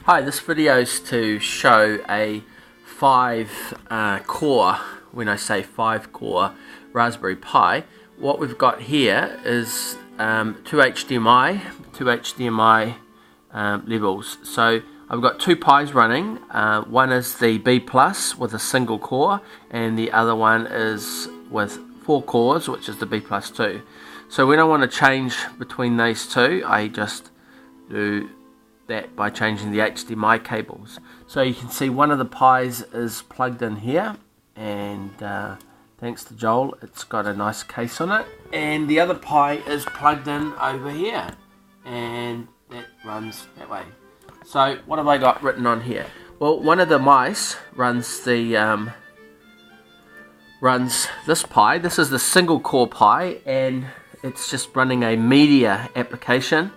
Hi, this video is to show a 5-core, when I say 5-core Raspberry Pi. What we've got here is two HDMI levels. So I've got two Pis running. One is the B Plus with a single core, and the other one is with 4 cores, which is the B Plus 2. So when I want to change between these two, I just do that by changing the HDMI cables. So you can see one of the Pis is plugged in here, and thanks to Joel, it's got a nice case on it. And the other Pi is plugged in over here, and that runs that way. So what have I got written on here? Well, one of the mice runs the runs this Pi. This is the single core Pi, and it's just running a media application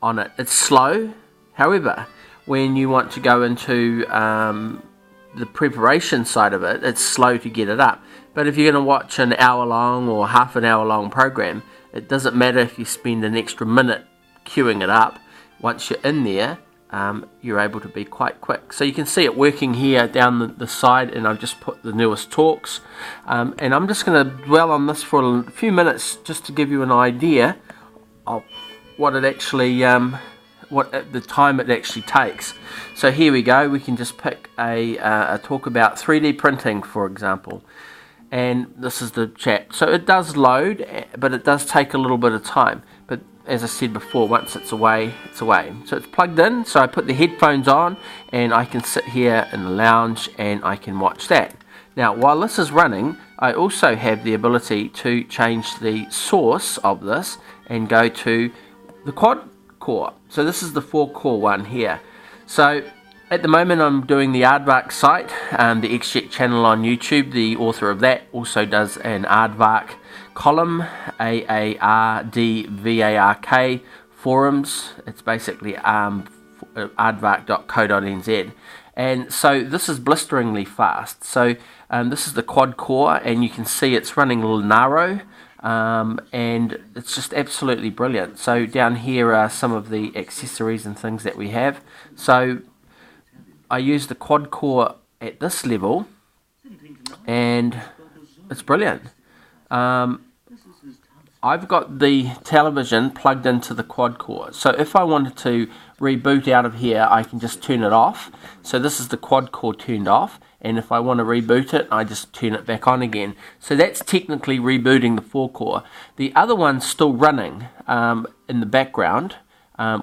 on it. It's slow. However, when you want to go into the preparation side of it, it's slow to get it up. But if you're going to watch an hour long or half an hour long program, it doesn't matter if you spend an extra minute queuing it up. Once you're in there, you're able to be quite quick. So you can see it working here down the side, and I've just put the newest talks. And I'm just going to dwell on this for a few minutes just to give you an idea of what it actually, the time it actually takes. So here we go. We can just pick a talk about 3D printing, for example. And this is the chat. So it does load, but it does take a little bit of time. But as I said before, once it's away, it's away. So it's plugged in, so I put the headphones on, and I can sit here in the lounge and I can watch that. Now, while this is running, I also have the ability to change the source of this and go to the quad core. So this is the 4-core one here. So at the moment I'm doing the Aardvark site, the XJet channel on YouTube. The author of that also does an Aardvark column, AARDVARK forums. It's basically aardvark.co.nz. And so this is blisteringly fast. So this is the quad core, and you can see it's running Linaro. And it's just absolutely brilliant. So down here are some of the accessories and things that we have. So I use the quad core at this level, and it's brilliant. I've got the television plugged into the quad core, so if I wanted to reboot out of here, I can just turn it off. So this is the quad core turned off, and if I want to reboot it, I just turn it back on again. So that's technically rebooting the 4-core. The other one's still running in the background,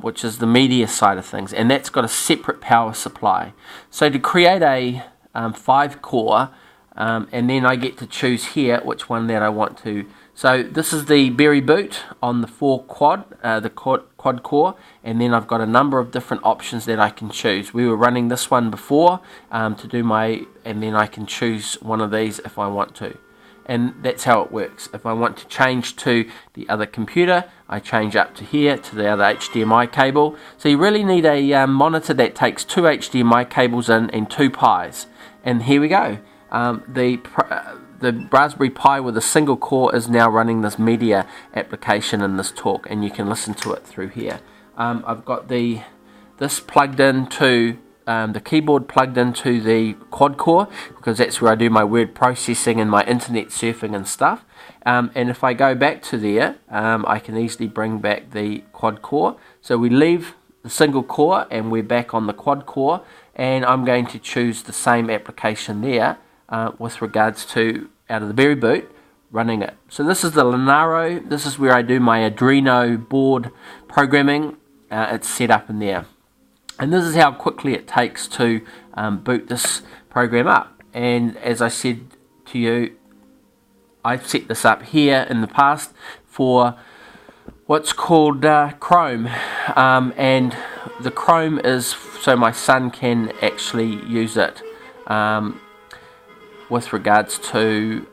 which is the media side of things, and that's got a separate power supply. So to create a 5-core, and then I get to choose here which one that I want to. So this is the berry boot on the 4-quad, the quad core, and then I've got a number of different options that I can choose. We were running this one before to do my, and then I can choose one of these if I want to. And that's how it works. If I want to change to the other computer, I change up to here to the other HDMI cable. So you really need a monitor that takes 2 HDMI cables in and 2 Pis. And here we go. The Raspberry Pi with a single core is now running this media application in this talk, and you can listen to it through here. I've got this plugged into the keyboard plugged into the quad core, because that's where I do my word processing and my internet surfing and stuff. And if I go back to there, I can easily bring back the quad core. So we leave the single core and we're back on the quad core, and I'm going to choose the same application there with regards to, out of the berry boot, running it. So this is the Linaro. This is where I do my Arduino board programming. It's set up in there. And this is how quickly it takes to boot this program up. And as I said to you, I've set this up here in the past for what's called Chrome. And the Chrome is so my son can actually use it with regards to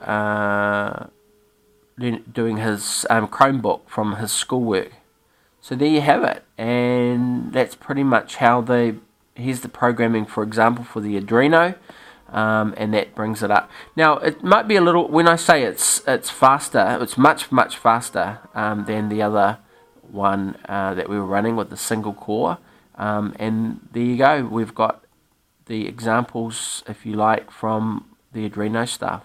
doing his Chromebook from his schoolwork. So there you have it, and that's pretty much how here's the programming, for example, for the Arduino, and that brings it up. Now it might be a little, when I say it's faster, it's much faster than the other one that we were running with the single core. And there you go, we've got the examples, if you like, from the Arduino stuff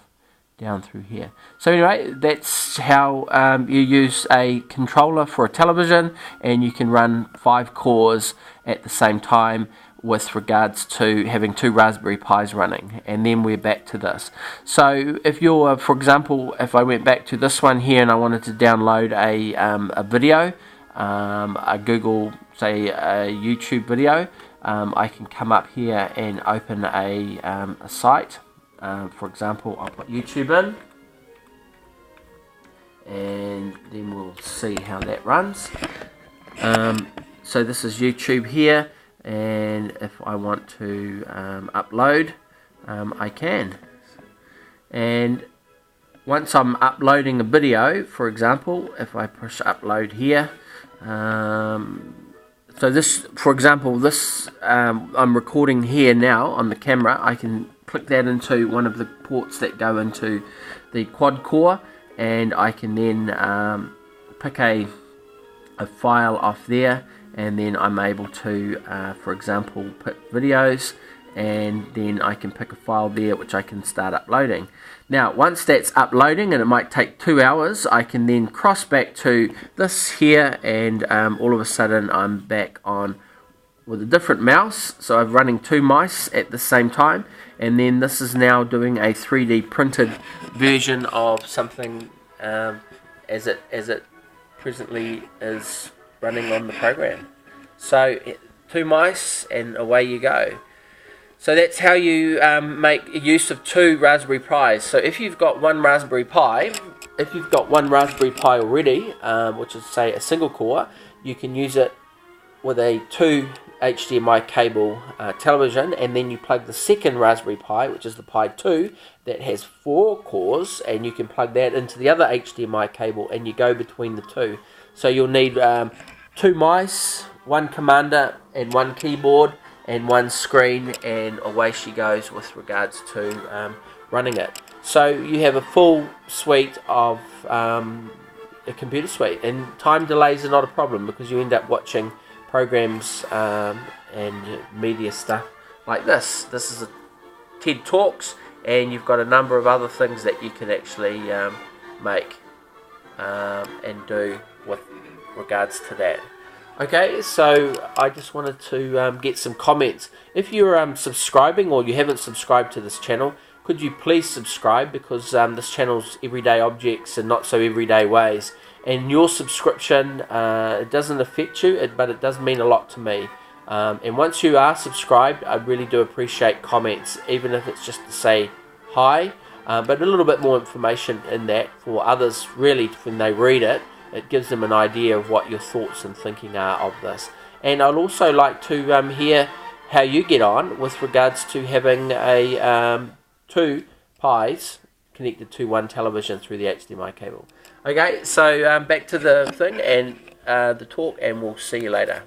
down through here. So anyway, that's how you use a controller for a television, and you can run 5 cores at the same time with regards to having 2 Raspberry Pis running. And then we're back to this. So if you're, for example, if I went back to this one here and I wanted to download a video, a Google, say a YouTube video, I can come up here and open a site. For example, I'll put YouTube in, and then we'll see how that runs. So this is YouTube here, and if I want to upload, I can. And once I'm uploading a video, for example, if I push upload here, so this, for example, this I'm recording here now on the camera. I can click that into one of the ports that go into the quad core, and I can then pick a file off there, and then I'm able to, for example, pick videos, and then I can pick a file there which I can start uploading. Now once that's uploading, and it might take 2 hours, I can then cross back to this here, and all of a sudden I'm back on with a different mouse. So I'm running 2 mice at the same time, and then this is now doing a 3D printed version of something as it presently is running on the program. So 2 mice and away you go. So that's how you make use of 2 Raspberry Pis. So if you've got 1 Raspberry Pi, already, which is say a single core, you can use it with a 2 HDMI cable television, and then you plug the second Raspberry Pi, which is the Pi 2, that has 4 cores, and you can plug that into the other HDMI cable, and you go between the 2. So you'll need 2 mice, 1 commander, and 1 keyboard, and 1 screen, and away she goes with regards to running it. So you have a full suite of a computer suite, and time delays are not a problem because you end up watching programs and media stuff like this. This is a TED Talks, and you've got a number of other things that you can actually make and do with regards to that. Okay, so I just wanted to get some comments. If you're subscribing, or you haven't subscribed to this channel, could you please subscribe, because this channel's everyday objects and not so everyday ways. And your subscription, it doesn't affect you, but it does mean a lot to me. And once you are subscribed, I really do appreciate comments, even if it's just to say hi, but a little bit more information in that for others. Really, when they read it, it gives them an idea of what your thoughts and thinking are of this. And I'd also like to hear how you get on with regards to having a 2 Pis connected to 1 television through the HDMI cable. Okay, so back to the thing and the talk, and we'll see you later.